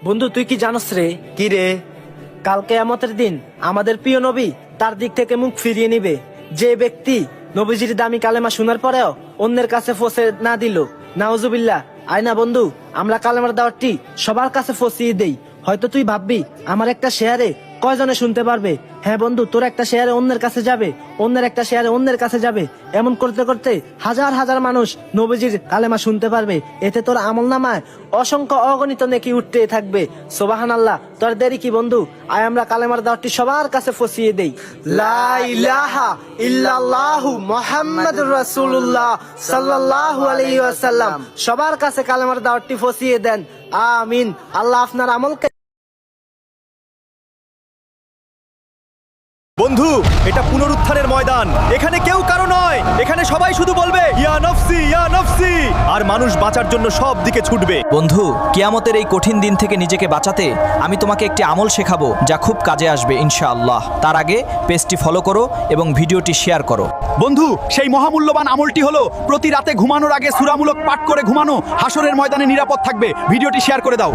বন্ধু তুই কি জানোস রে? কি রে? কাল কিয়ামতের দিন আমাদের প্রিয় নবী তার দিক থেকে মুখ ফিরিয়ে নিবে। যে ব্যক্তি নবীজির দামি কালেমা শোনার পরেও অন্যের কাছে ফসে না দিল, নাউজুবিল্লাহ। আয় না বন্ধু, আমরা কালেমার দাওয়াতটি সবার কাছে ফসিয়ে দেই। হয়তো তুই ভাববি আমার একটা শেয়ারে কয়জনে শুনতে পারবে। হ্যাঁ বন্ধু, তোর একটা শেয়ারে অন্যের কাছে যাবে, অন্যের একটা শেয়ারে অন্যের কাছে যাবে। এমন করতে করতে হাজার হাজার মানুষ নবীজির কালেমা শুনতে পারবে। এতে তোর আমলনামায় অসংখ্য অগণিত নেকি উঠতে থাকবে। সুবহানাল্লাহ। তোর দেরি কি বন্ধু? আয় আমরা কালেমার দাওয়াতটি সবার কাছে ফসিয়ে দেই। লা ইলাহা ইল্লাল্লাহু মুহাম্মাদুর রাসূলুল্লাহ সাল্লাল্লাহু আলাইহি ওয়াসাল্লাম। সবার কাছে কালেমার দাওয়াতটি ফসিয়ে দেন। আমিন। আল্লাহ আপনার আমলকে। বন্ধু, এটা পুনরুত্থানের ময়দান। এখানে কেউ কারো নয়, এখানে সবাই শুধু বলবে ইয়া নফসি ইয়া নফসি, আর মানুষ বাঁচার জন্য সব দিকে ছুটবে। বন্ধু, কিয়ামতের এই কঠিন দিন থেকে নিজেকে বাঁচাতে আমি তোমাকে একটি আমল শেখাবো যা খুব কাজে আসবে ইনশাআল্লাহ। তার আগে পেজটি ফলো করো এবং ভিডিওটি শেয়ার করো। বন্ধু, সেই মহামূল্যবান আমলটি হলো প্রতি রাতে ঘুমানোর আগে সূরামূলক পাঠ করে ঘুমানো। হাসরের ময়দানে নিরাপদ থাকবে। ভিডিওটি শেয়ার করে দাও।